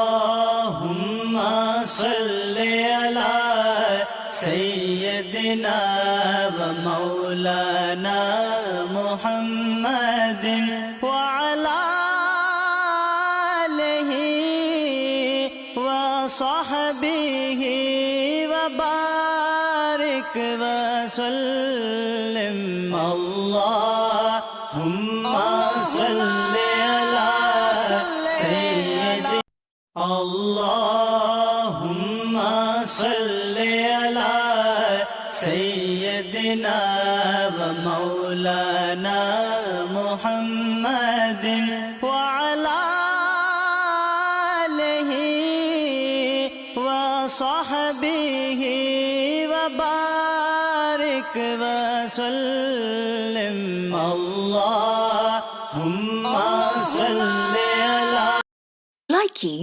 اللهم صل على سيدنا ومولانا محمد وعلى آله وصحبه وبارك وسلم اللهم صل على سيدنا اللهم صل على سيدنا ومولانا محمد وعلى آله وصحبه وبارك وسلم اللهم صل على Likey